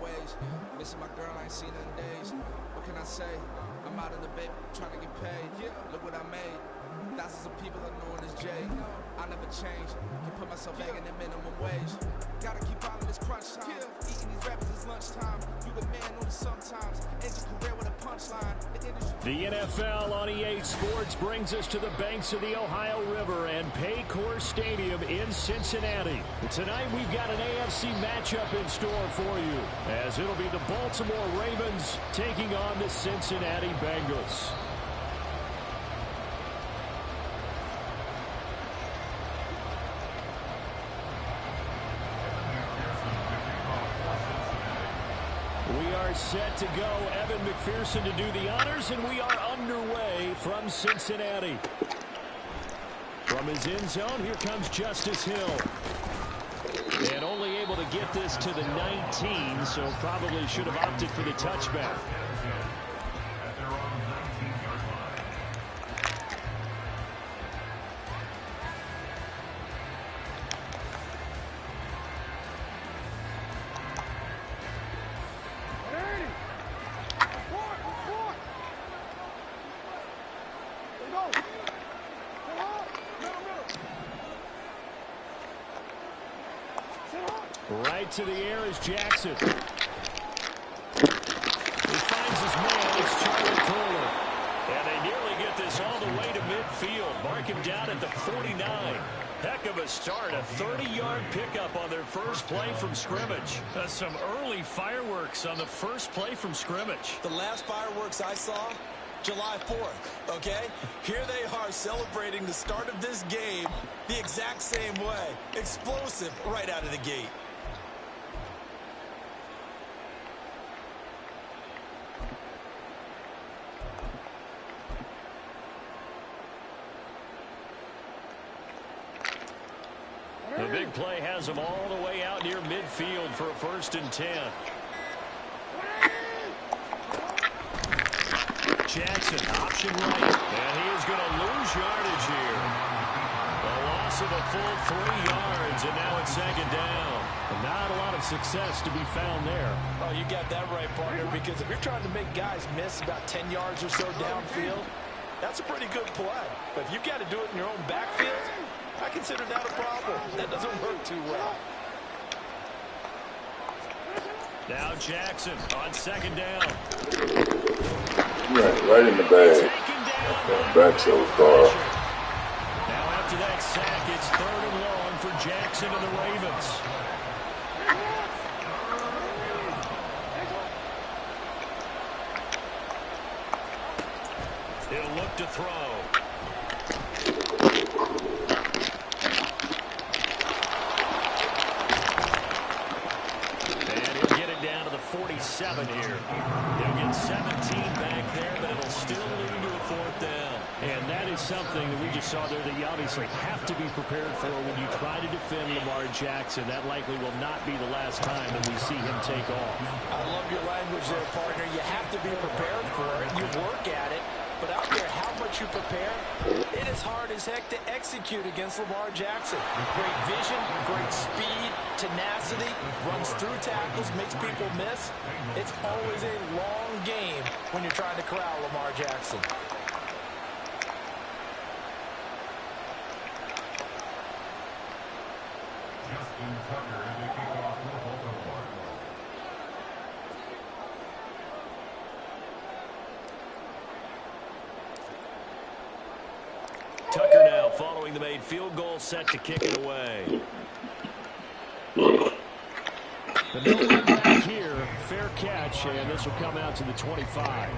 ways. Missing my girl, I ain't seen her in days. What can I say? I'm out in the bay trying to get paid. Look what I made. Thousands of people are knowing this Jay. I never change. Can put myself back in the minimum wage. Gotta keep out of this crunch time. Eating these rappers is lunchtime. You the man on the sometimes. End your career with a punchline. The NFL on EA Sports brings us to the banks of the Ohio River and Paycor Stadium in Cincinnati. Tonight we've got an AFC matchup in store for you, as it'll be the Baltimore Ravens taking on the Cincinnati Bengals. We are set to go. Evan McPherson to do the honors, and we are underway from Cincinnati. From his end zone, here comes Justice Hill. And only able to get this to the 19, so probably should have opted for the touchback. Right to the air is Jackson. He finds his man. It's Charlie Kohler. And they nearly get this all the way to midfield. Mark him down at the 49. Heck of a start. A 30-yard pickup on their first play from scrimmage. Some early fireworks on the first play from scrimmage. The last fireworks I saw, July 4th, okay? Here they are celebrating the start of this game the exact same way. Explosive right out of the gate. The big play has them all the way out near midfield for a 1st and 10. Jackson, option right, and he is going to lose yardage here. A loss of a full 3 yards, and now it's 2nd down. Not a lot of success to be found there. Oh, you got that right, partner, because if you're trying to make guys miss about 10 yards or so downfield, that's a pretty good play. But if you've got to do it in your own backfield, I consider that a problem. That doesn't work too well. Now Jackson on 2nd down. Right in the bag. Back so far. Now after that sack, it's 3rd and long for Jackson and the Ravens. He'll look to throw. And he'll get it down to the 47 here. They'll get 17 back there, but it'll still lead to a 4th down. And that is something that we just saw there that you obviously have to be prepared for when you try to defend Lamar Jackson. That likely will not be the last time that we see him take off. I love your language there, partner. You have to be prepared for it. You work at it. But out there, how much you prepare, it is hard as heck to execute against Lamar Jackson. Great vision, great speed, tenacity, runs through tackles, makes people miss. It's always a long game when you're trying to corral Lamar Jackson. Tucker now following the made field goal, set to kick it away. The no run back here, fair catch, and this will come out to the 25.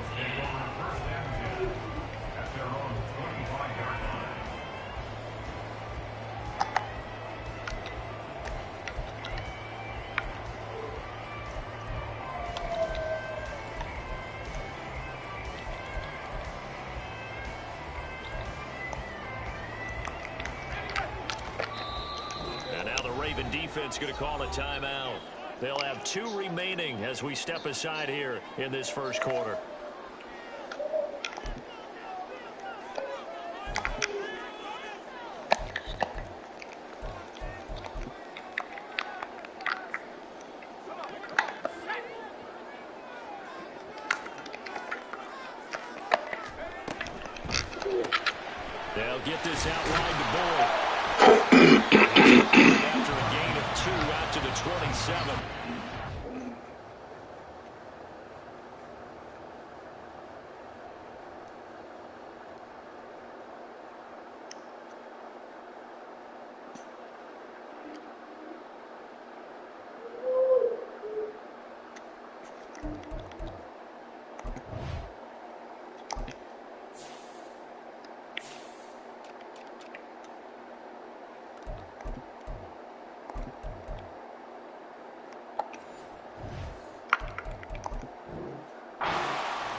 Defense going to call a timeout. They'll have 2 remaining as we step aside here in this first quarter. They'll get this out wide to Boyd. After a gain of 2 out to the 27.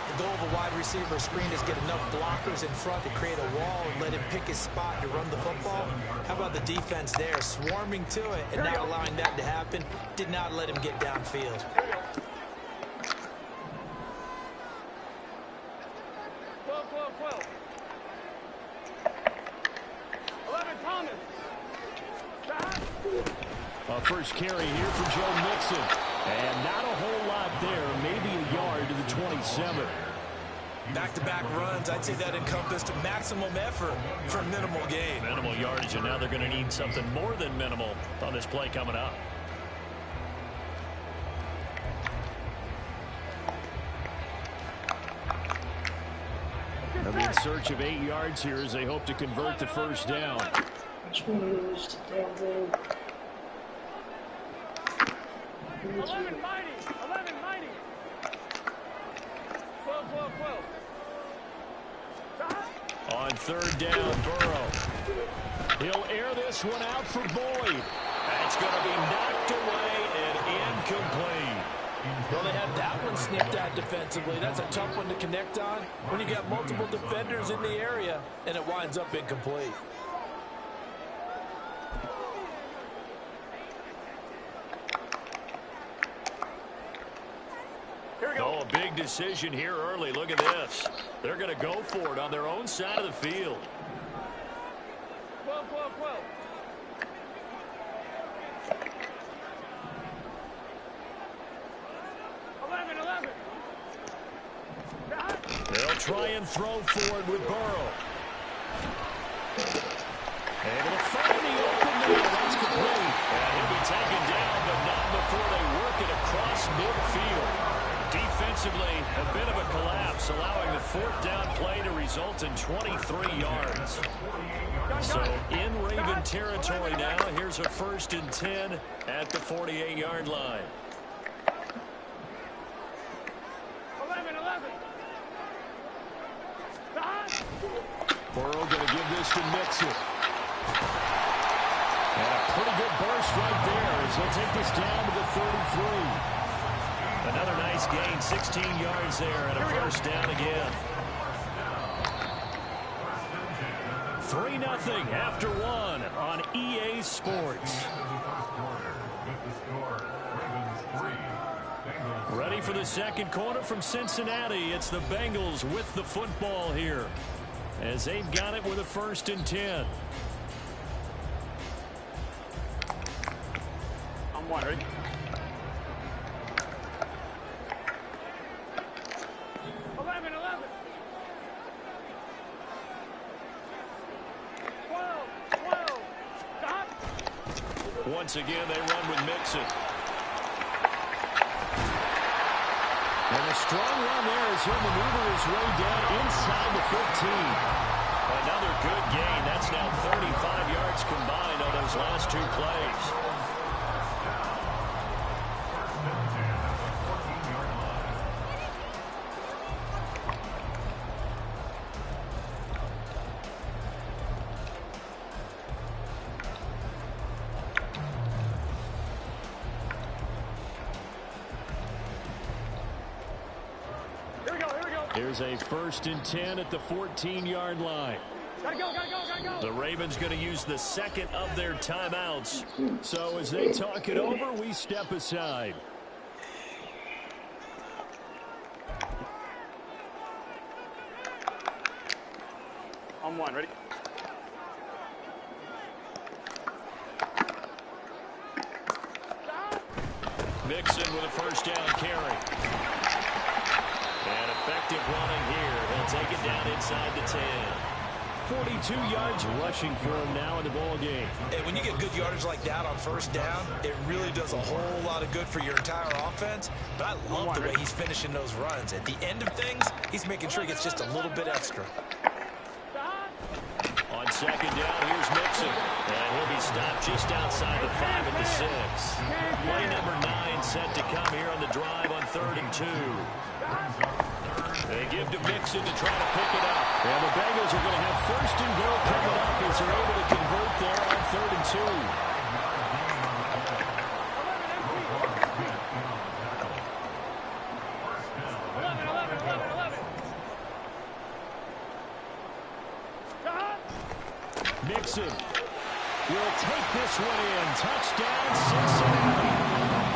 The goal of a wide receiver screen is get enough blockers in front to create a wall and let him pick his spot to run the football. How about the defense there, swarming to it and not allowing that to happen? Did not let him get downfield. 12. 11, Thomas. A first carry here for Joe Mixon. And not a whole lot there, maybe a yard to the 27. Back-to-back runs, I'd say that encompassed maximum effort for minimal gain. Minimal yardage, and now they're going to need something more than minimal on this play coming up. They'll be in search of 8 yards here as they hope to convert the first down. Which one is down there? 11, mighty. 12. On third down, Burrow. He'll air this one out for Boyd. That's going to be knocked away and incomplete. Well, they had that one snipped out defensively. That's a tough one to connect on when you got multiple defenders in the area, and it winds up incomplete. Oh, a big decision here early. Look at this. They're going to go for it on their own side of the field. 12. 11. They'll try and throw forward with Burrow. Able to find the open man. That's complete. And he'll be taken down, but not before they work it across midfield. Defensively, a bit of a collapse, allowing the fourth down play to result in 23 yards. So in Raven territory now, here's a 1st and 10 at the 48-yard line. 11. Burrow going to give this to Mixon. And a pretty good burst right there as he'll take this down to the 33. Another nice gain, 16 yards there, and a first down again. 3-0 after 1 on EA Sports. Ready for the second quarter from Cincinnati. It's the Bengals with the football here as they've got it with a 1st and 10. I'm wondering. 11. 12. Stop. Once again, they run with Mixon. And a strong run there as he'll maneuver his way down inside the 15. Another good gain. That's now 35 yards combined on those last 2 plays. Here's a 1st and 10 at the 14-yard line. Gotta go. The Ravens going to use the second of their timeouts. So as they talk it over, we step aside. On 1, ready? Mixon with a first down carry. And effective running here. They'll take it down inside the 10. 42 yards rushing for him now in the ball game. And when you get good yardage like that on first down, it really does a whole lot of good for your entire offense. But I love the way he's finishing those runs. At the end of things, he's making sure he gets just a little bit extra. On second down, here's Mixon. And he'll be stopped just outside the 5 at the 6. Play number 9 set to come here on the drive on 3rd and 2. They give to Mixon to try to pick it up. And the Bengals are going to have 1st and goal coming up as they're able to convert there on 3rd and 2. Mixon will take this one in. Touchdown, Cincinnati.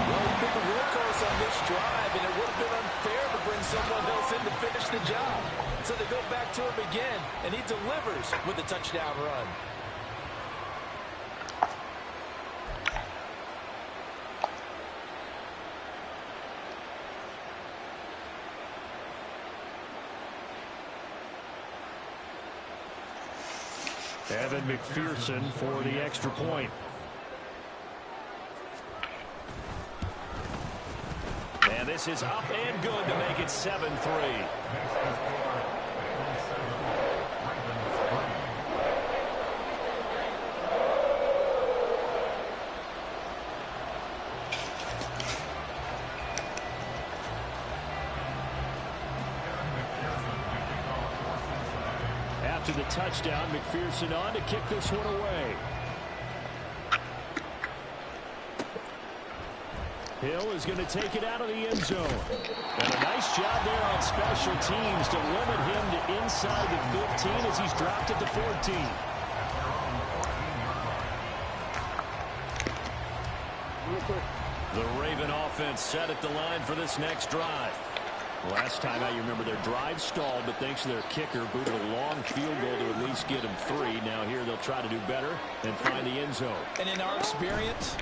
Well, he's been the workhorse on this drive, and it would have been unfair to bring someone else in to finish the job. So they go back to him again, and he delivers with a touchdown run. Evan McPherson for the extra point. And this is up and good to make it 7-3. After the touchdown, McPherson on to kick this one away. Hill is going to take it out of the end zone. And a nice job there on special teams to limit him to inside the 15 as he's dropped at the 14. The Raven offense set at the line for this next drive. Last time out, you remember their drive stalled, but thanks to their kicker, booted a long field goal to at least get them 3. Now here they'll try to do better and find the end zone. And in our experience,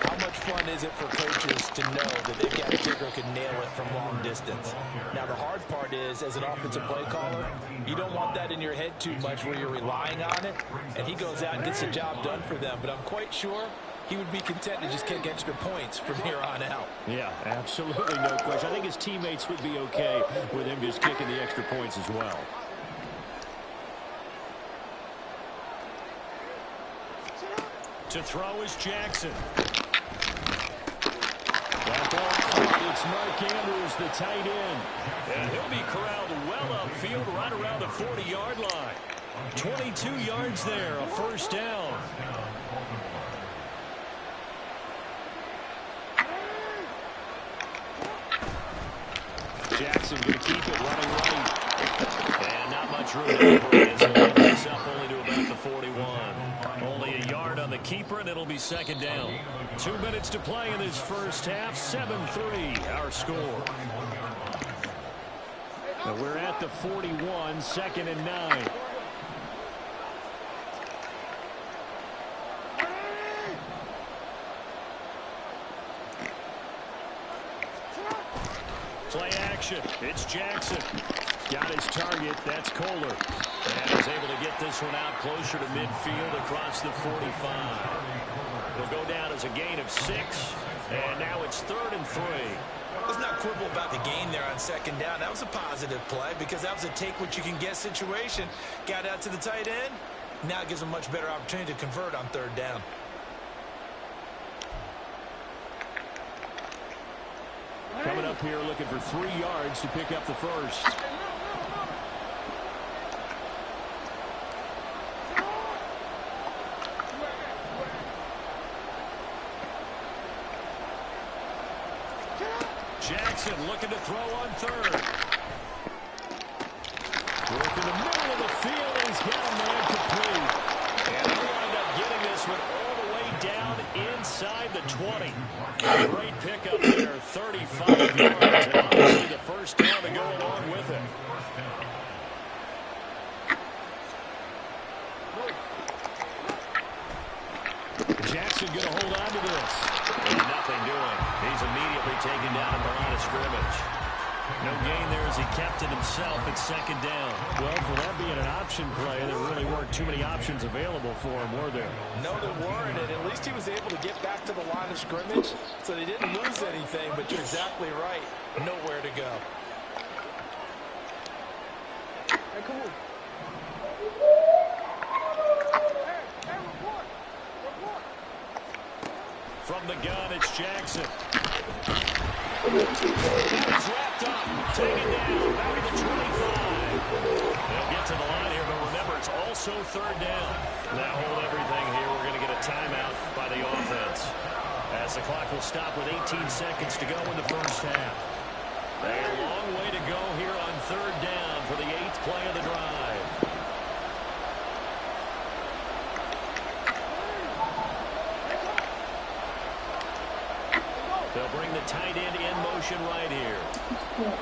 how much fun is it for coaches to know that they've got a kicker who can nail it from long distance? Now, the hard part is, as an offensive play caller, you don't want that in your head too much where you're relying on it, and he goes out and gets the job done for them. But I'm quite sure he would be content to just kick extra points from here on out. Yeah, absolutely no question. I think his teammates would be okay with him just kicking the extra points as well. To throw is Jackson. That ball caught. It's Mark Andrews, the tight end. And he'll be corralled well upfield right around the 40-yard line. 22 yards there, a first down. Jackson going to keep it running right. And not much room to operate as he'll get this up only to about the 41. Only a yard on the keeper, and it'll be second down. 2 minutes to play in this first half. 7-3, our score. Now we're at the 41, 2nd and 9. Play action. It's Jackson. Got his target. That's Kohler. And he's able to get this one out closer to midfield across the 45. It'll go down as a gain of 6. And now it's 3rd and 3. Let's not quibble about the gain there on second down. That was a positive play because that was a take-what-you-can-get situation. Got out to the tight end. Now it gives a much better opportunity to convert on 3rd down. Coming up here looking for 3 yards to pick up the first. Jackson looking to throw on 3rd. Work in the middle of the field. He's got a man complete. And they wind up getting this one all the way down inside the 20. Great pickup there, 35 yards. And obviously the first down to go along with it. Jackson going to hold on to this. And nothing doing. He's immediately taken down at the line of scrimmage. No gain there as he kept it himself at second down. Well, for that being an option play, there really weren't too many options available for him, were there? No, there weren't, and at least he was able to get back to the line of scrimmage, so they didn't lose anything, but you're exactly right. Nowhere to go. Hey, come on. Hey, report. Report. From the gun, it's Jackson. It's wrapped up. Taken down. Back at the 25. They'll get to the line here, but remember, it's also third down. Now hold everything here. We're going to get a timeout by the offense, as the clock will stop with 18 seconds to go in the first half. A long way to go here on third down for the 8th play of the drive. They'll bring the tight end in motion right here. Go ahead.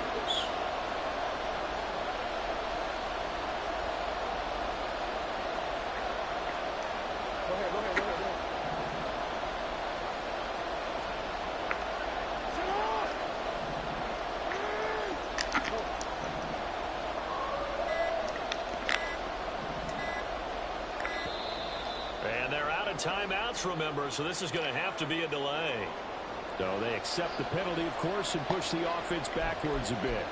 And they're out of timeouts, remember, so this is going to have to be a delay. So they accept the penalty, of course, and push the offense backwards a bit.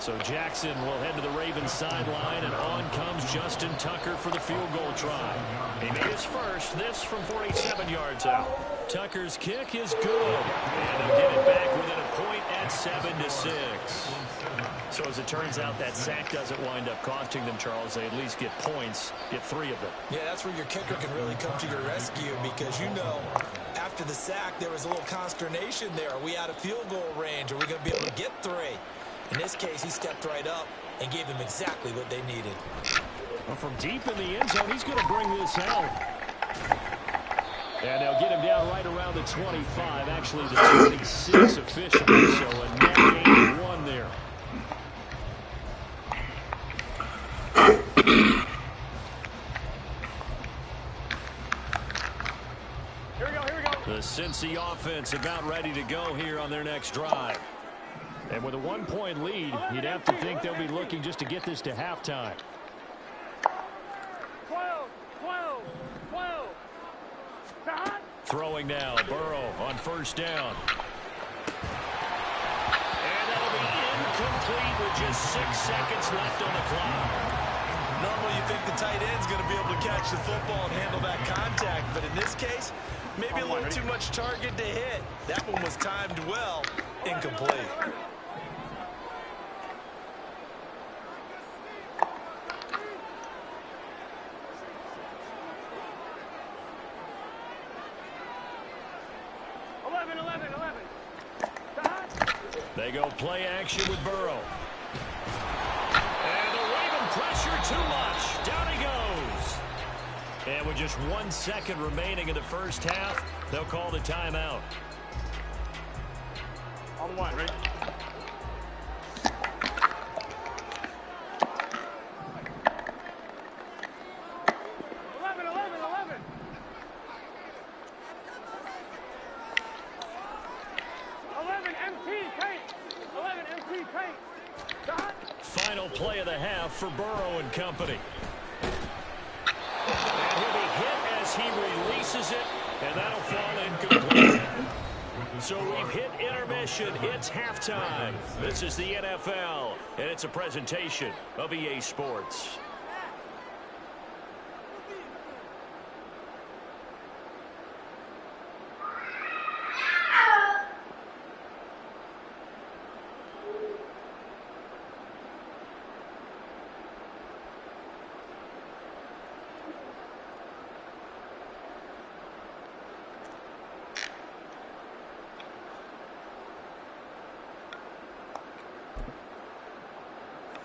So Jackson will head to the Ravens sideline, and on comes Justin Tucker for the field goal try. He made his first, this from 47 yards out. Tucker's kick is good, and they'll get it back within a point at 7-6. So as it turns out, that sack doesn't wind up costing them, Charles. They at least get points, get 3 of them. Yeah, that's where your kicker can really come to your rescue, because you know after the sack there was a little consternation there. Are we out of field goal range? Are we going to be able to get 3? In this case, he stepped right up and gave them exactly what they needed. Well, from deep in the end zone, he's going to bring this out. And they'll get him down right around the 25, actually the 26 officially, so a net gain of 1 there. Here we go. The Cincy offense about ready to go here on their next drive. And with a 1-point lead, you'd have to think they'll be looking just to get this to halftime. 12. Throwing now, Burrow on first down. And that'll be incomplete with just 6 seconds left on the clock. Normally you think the tight end's going to be able to catch the football and handle that contact, but in this case, maybe a little too much target to hit. That one was timed well, incomplete. They go play action with Burrow. And the Raven pressure too much. Down he goes. And with just 1 second remaining in the first half, they'll call the timeout. On 1, ready? Final play of the half for Burrow and company. And he'll be hit as he releases it, and that'll fall incomplete. So we've hit intermission. It's halftime. This is the NFL, and it's a presentation of EA Sports.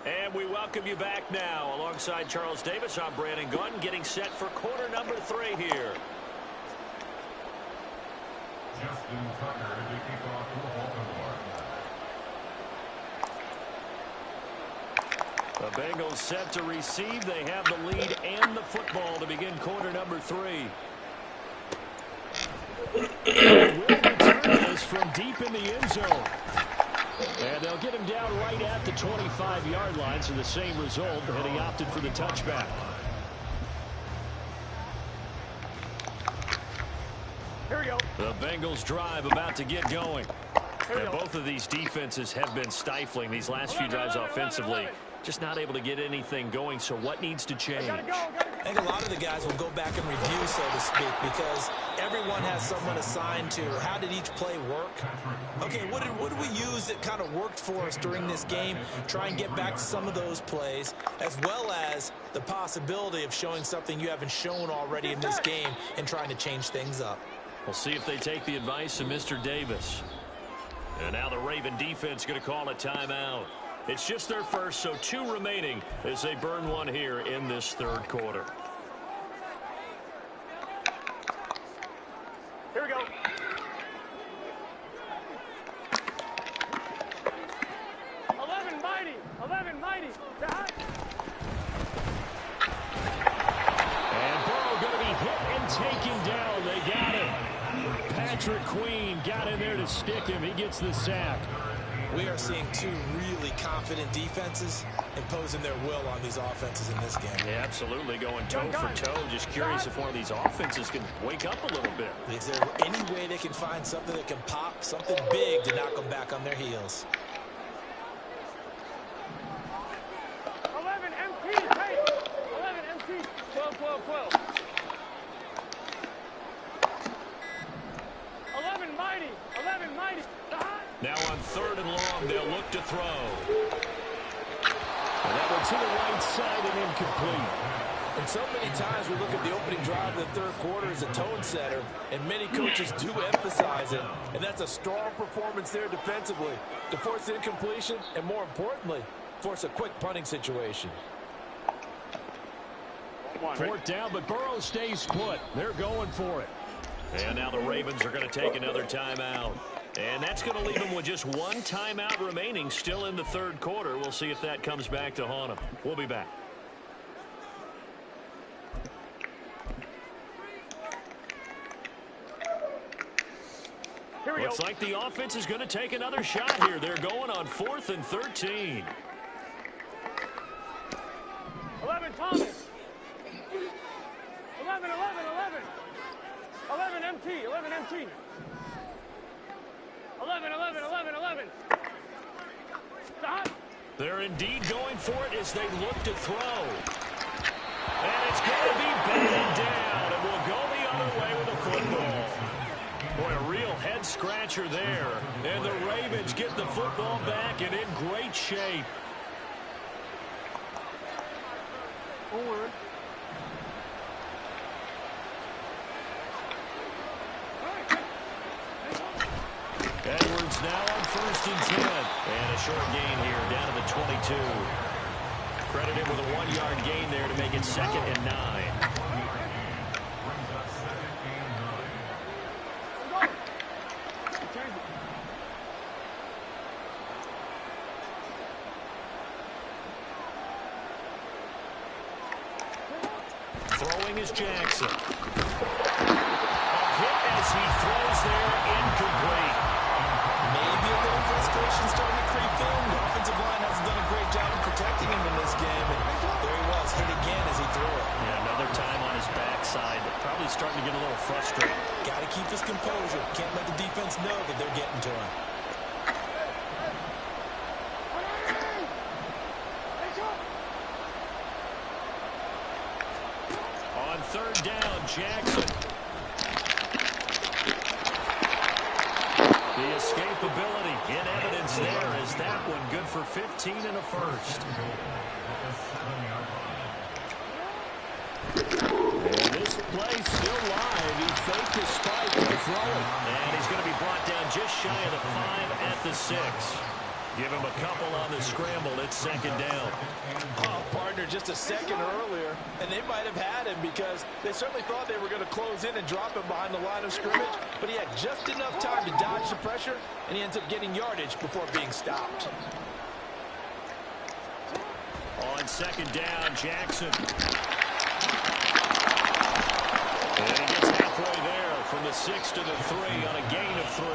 And we welcome you back now. Alongside Charles Davis, I'm Brandon Gunn, getting set for quarter number 3 here. Justin Tucker to kick off for Baltimore. The Bengals set to receive. They have the lead and the football to begin quarter number 3. Will return this from deep in the end zone. And they'll get him down right at the 25-yard line, so the same result, and he opted for the touchback. Here we go. The Bengals drive about to get going. And both of these defenses have been stifling these last few drives offensively. Just not able to get anything going, so what needs to change? I think a lot of the guys will go back and review, so to speak, because everyone has someone assigned to how did each play work. Okay, what did we use that kind of worked for us during this game? Try and get back to some of those plays, as well as the possibility of showing something you haven't shown already in this game and trying to change things up. We'll see if they take the advice of Mr. Davis. And now the Raven defense going to call a timeout. It's just their first, so 2 remaining as they burn one here in this third quarter. Here we go. Mighty. 11 mighty. And Burrow going to be hit and taken down. They got him. Patrick Queen got in there to stick him. He gets the sack. We are seeing 2 really confident defenses imposing their will on these offenses in this game. Yeah, absolutely, going toe for toe. Just curious if one of these offenses can wake up a little bit. Is there any way they can find something that can pop, something big to knock them back on their heels? 11 MT. Hey. 11 MT. 12, 12, 12. 11 mighty. 11 mighty. Now on 3rd and long, they'll look to throw. And that one to the right side and incomplete. And so many times we look at the opening drive of the third quarter as a tone setter, and many coaches do emphasize it. And that's a strong performance there defensively to force the incompletion and, more importantly, force a quick punting situation. 4th down, but Burrow stays put. They're going for it. And now the Ravens are going to take another timeout. And that's going to leave them with just 1 timeout remaining still in the third quarter. We'll see if that comes back to haunt them. We'll be back. Looks like the offense is going to take another shot here. They're going on 4th and 13. 11 Thomas. 11, 11, 11. 11 MT. 11 MT. 11, 11, 11, 11. Stop. They're indeed going for it as they look to throw. And it's going to be batted down, and we'll go the other way with a football. Boy, a real head-scratcher there. And the Ravens get the football back and in great shape. Forward. Edwards now on 1st and 10. And a short gain here down to the 22. Credited with a 1-yard gain there to make it 2nd and 9. Throwing is Jackson. A hit as he throws there, incomplete. Maybe a little frustration starting to creep in. The offensive line hasn't done a great job of protecting him in this game. And there he was, hit again as he threw it. Yeah, another time on his backside. Probably starting to get a little frustrated. Got to keep his composure. Can't let the defense know that they're getting to him. On 3rd down, Jackson. The escapability in evidence there as that one good for 15 and a first. And this play still live. He faked the spike to throw it. And he's going to be brought down just shy of the 5 at the 6. Give him a couple on the scramble. It's 2nd down. Oh, partner, just a second earlier, and they might have had him because they certainly thought they were going to close in and drop him behind the line of scrimmage, but he had just enough time to dodge the pressure, and he ends up getting yardage before being stopped. On 2nd down, Jackson. And he gets halfway there. from the 6 to the 3 on a gain of 3.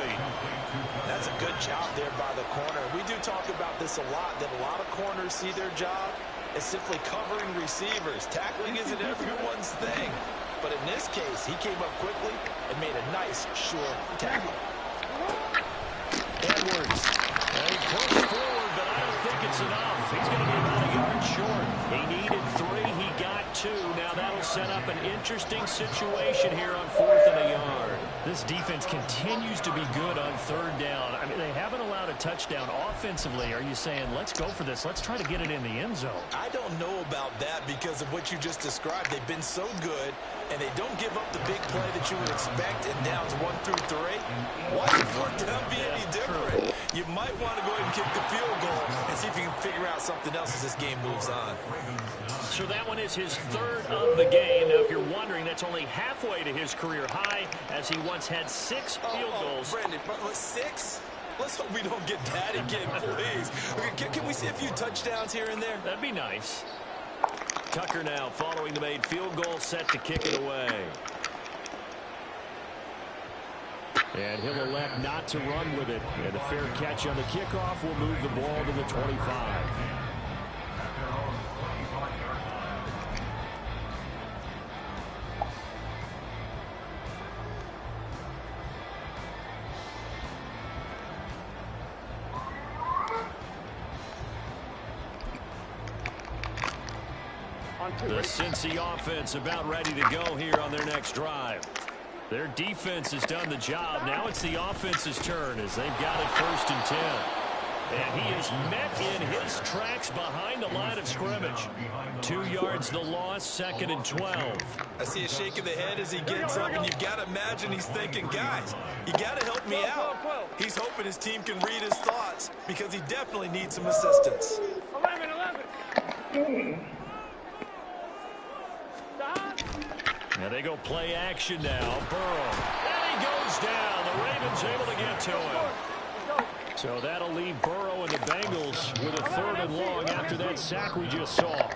That's a good job there by the corner. We do talk about this a lot, that a lot of corners see their job as simply covering receivers. Tackling isn't everyone's thing. But in this case, he came up quickly and made a nice, short tackle. Edwards. And he pushed forward, but I don't think it's enough. He's going to be about a yard short. He needed 3. He got 2. Now that'll set up an interesting situation here on 4th and a yard. This defense continues to be good on 3rd down. I mean, they haven't allowed a touchdown offensively. Are you saying, let's go for this? Let's try to get it in the end zone. I don't know about that because of what you just described. They've been so good, and they don't give up the big play that you would expect in downs 1 through 3. Why should 4th down be any different? You might want to go ahead and kick the field goal and see if you can figure out something else as this game moves on. So that one is his 3rd of the game. Now, if you're wondering, that's only halfway to his career high, as he once had 6 field goals. Brandon, but 6? Let's hope we don't get that again, please. Can we see a few touchdowns here and there? That'd be nice. Tucker now following the made field goal, set to kick it away. And he'll elect not to run with it. And the fair catch on the kickoff will move the ball to the 25. The Cincy offense about ready to go here on their next drive. Their defense has done the job. Now it's the offense's turn as they've got it 1st and 10. And he is met in his tracks behind the line of scrimmage. 2 yards the loss, 2nd and 12. I see a shake of the head as he gets up, and you've got to imagine he's thinking, guys, you got to help me out. He's hoping his team can read his thoughts because he definitely needs some assistance. 11. Now they go play action now. Burrow. And he goes down. The Ravens able to get to him. So that'll leave Burrow and the Bengals with a 3rd and long after that sack we just saw.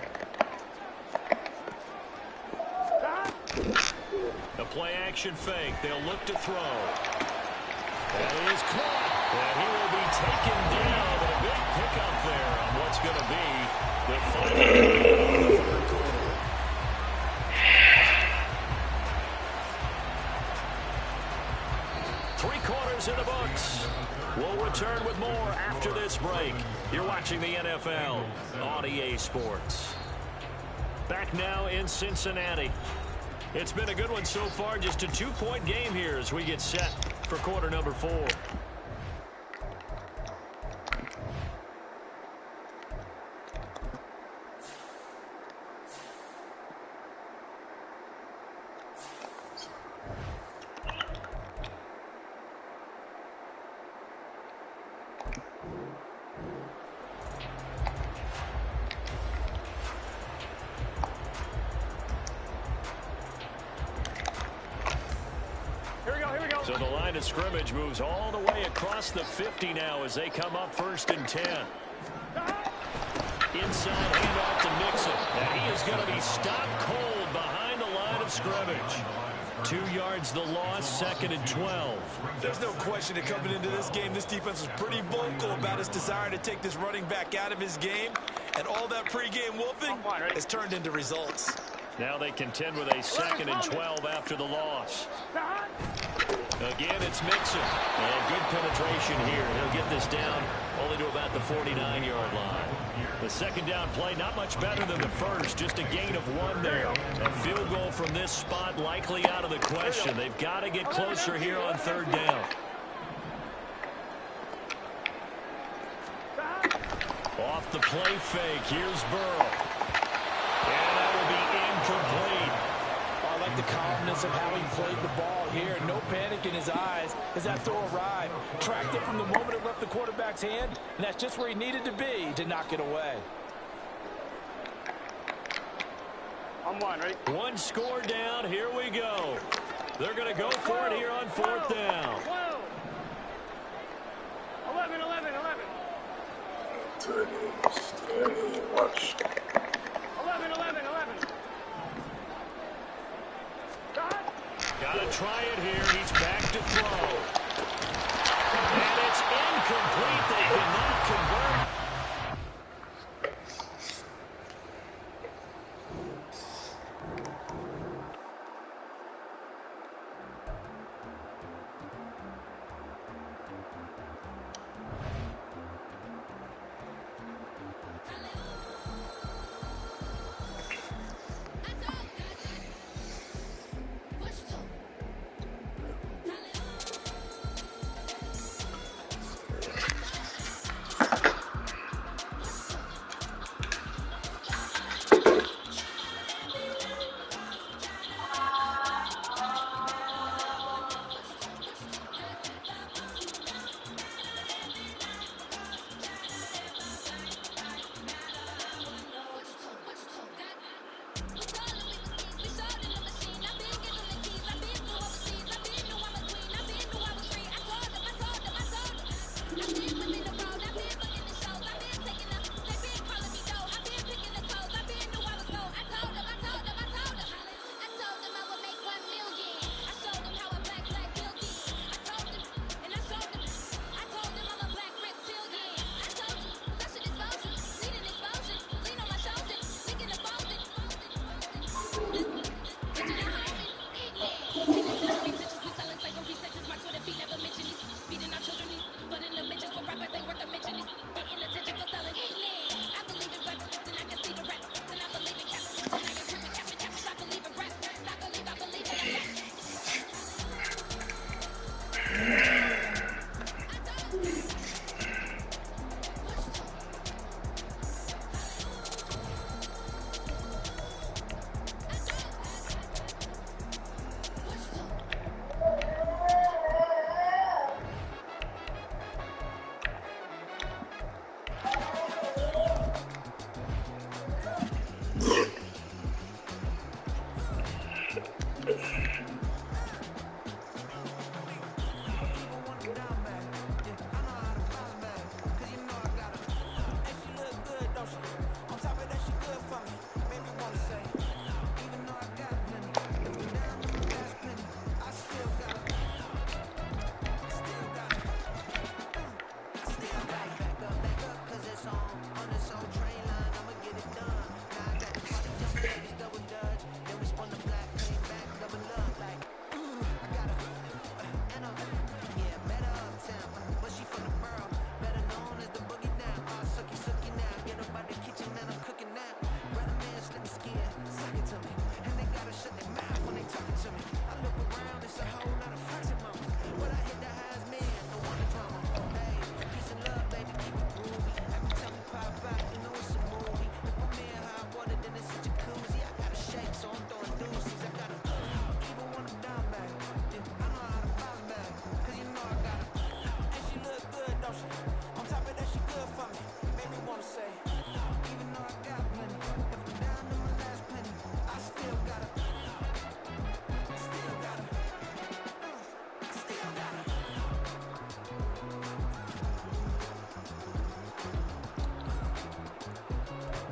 The play action fake. They'll look to throw. That is caught. And he will be taken down. But a big pickup there on what's going to be the final 3rd quarter. In the books. We'll return with more after this break. You're watching the NFL on EA Sports. Back now in Cincinnati. It's been a good one so far. Just a 2-point game here as we get set for quarter number 4. So the line of scrimmage moves all the way across the 50 now as they come up 1st and 10. Inside handoff to Mixon. And he is going to be stopped cold behind the line of scrimmage. 2 yards the loss, 2nd and 12. There's no question that coming into this game, this defense was pretty vocal about his desire to take this running back out of his game. And all that pregame wolfing has turned into results. Now they contend with a 2nd and 12 after the loss. Again, it's Mixon. And good penetration here. He'll get this down only to about the 49-yard line. The 2nd down play, not much better than the first. Just a gain of 1 there. A field goal from this spot likely out of the question. They've got to get closer here on 3rd down. Off the play fake. Here's Burrow. And that will be incomplete. I like the calmness of how he played the ball here. No panic in his eyes as that throw arrived. Tracked it from the moment it left the quarterback's hand, and that's just where he needed to be to knock it away. On 1, ready? 1 score down. Here we go. They're going to go for it here on 4th down. 11, 11, 11. Steady, watch. 11, 11, 11. Got it They'll try it here. He's back to throw. And it's incomplete. They cannot convert.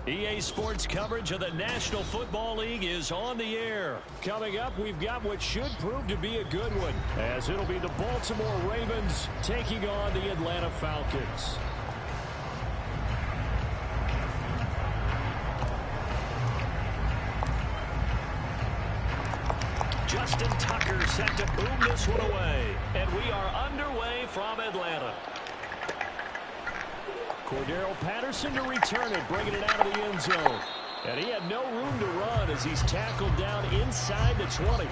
EA Sports coverage of the National Football League is on the air. Coming up, we've got what should prove to be a good one, as it'll be the Baltimore Ravens taking on the Atlanta Falcons. Justin Tucker set to boom this one away. And we are underway from Atlanta. Cordero Patterson to return it, bringing it out of the end zone. And he had no room to run as he's tackled down inside the 20.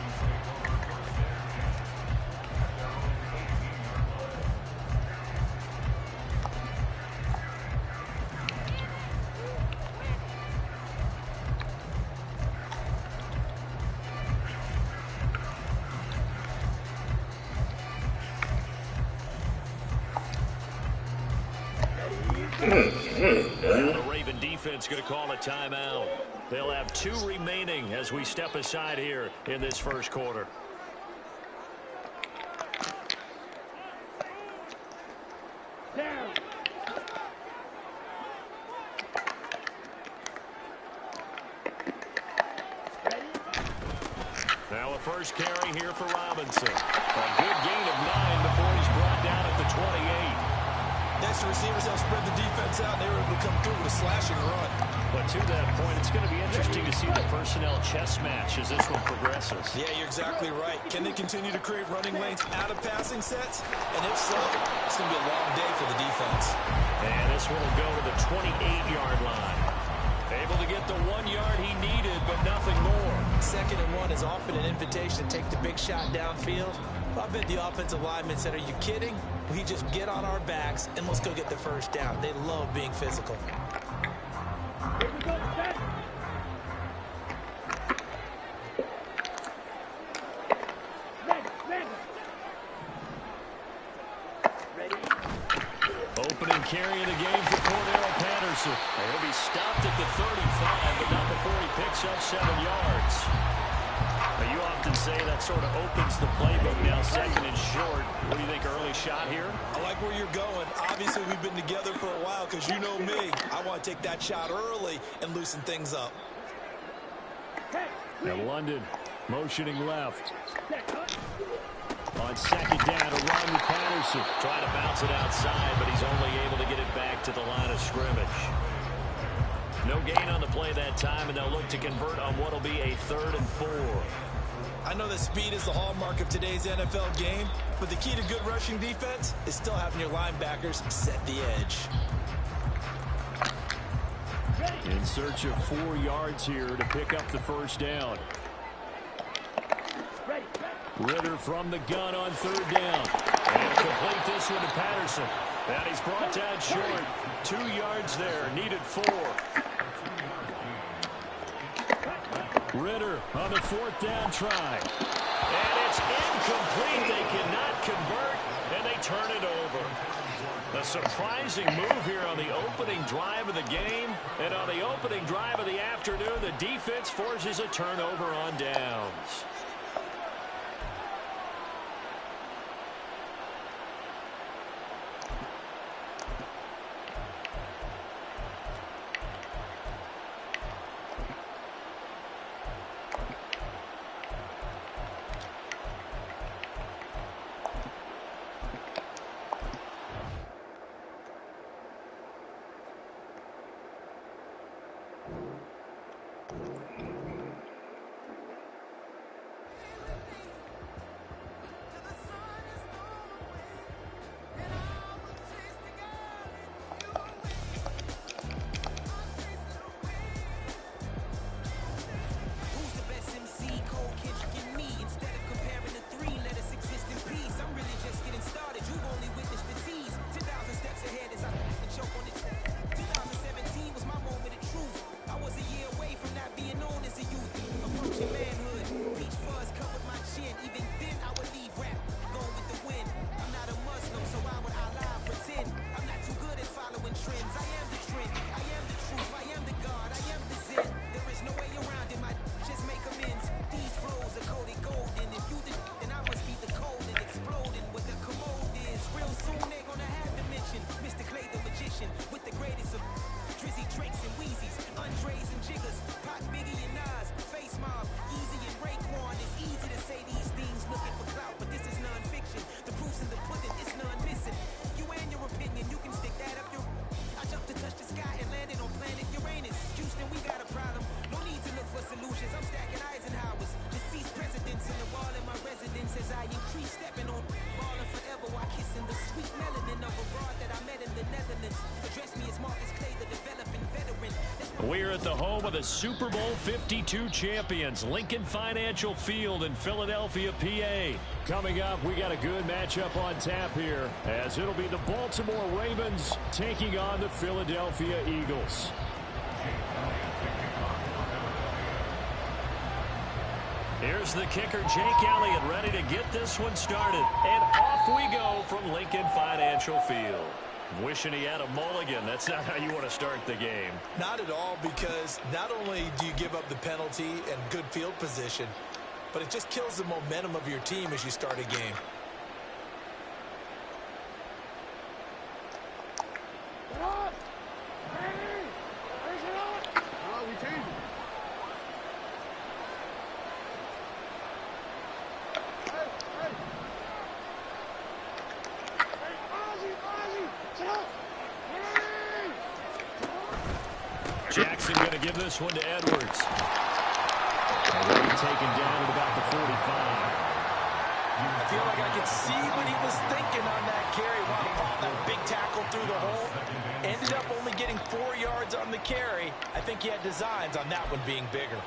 The Raven defense going to call a timeout. They'll have 2 remaining as we step aside here in this first quarter. Down. Now a first carry here for Robinson. A good gain of 9 before he's brought down at the 28. Next, the receivers help spread the defense out, and they were able to come through with a slashing run. But to that point, it's going to be interesting to see the personnel chess match as this one progresses. Yeah, you're exactly right. Can they continue to create running lanes out of passing sets? And if so, it's going to be a long day for the defense. And this one will go to the 28-yard line. Able to get the 1 yard he needed, but nothing more. 2nd and 1 is often an invitation to take the big shot downfield. I bet the offensive lineman said, are you kidding? We just get on our backs and let's go get the first down. They love being physical. Opening carry of the game for Cordero Patterson. He'll be stopped at the 35, but not before he picks up 7 yards. Now, you often say that sort of opens the playbook now, 2nd and short. What do you think, early shot here? I like where you're going. Obviously, we've been together for a while because you know me. I want to take that shot early and loosen things up. Now London motioning left. On 2nd down, a run with Patterson. Trying to bounce it outside, but he's only able to get it back to the line of scrimmage. No gain on the play that time, and they'll look to convert on what will be a 3rd and 4. I know that speed is the hallmark of today's NFL game, but the key to good rushing defense is still having your linebackers set the edge. In search of 4 yards here to pick up the first down. Ritter from the gun on 3rd down. And complete this one to Patterson. And he's brought down short. 2 yards there. Needed 4. Ritter on the 4th down try. And it's incomplete. They cannot convert, and they turn it over. A surprising move here on the opening drive of the game. And on the opening drive of the afternoon, the defense forces a turnover on downs. We're at the home of the Super Bowl 52 champions, Lincoln Financial Field in Philadelphia, PA. Coming up, we got a good matchup on tap here, as it'll be the Baltimore Ravens taking on the Philadelphia Eagles. Here's the kicker, Jake Elliott, ready to get this one started. And off we go from Lincoln Financial Field. Wishing he had a mulligan. That's not how you want to start the game. Not at all, because not only do you give up the penalty and good field position, but it just kills the momentum of your team as you start a game. give this one to Edwards. Already taken down at about the 45. I feel like I could see what he was thinking on that carry. Wanted to pop that big tackle through the hole. Ended up only getting 4 yards on the carry. I think he had designs on that one being bigger.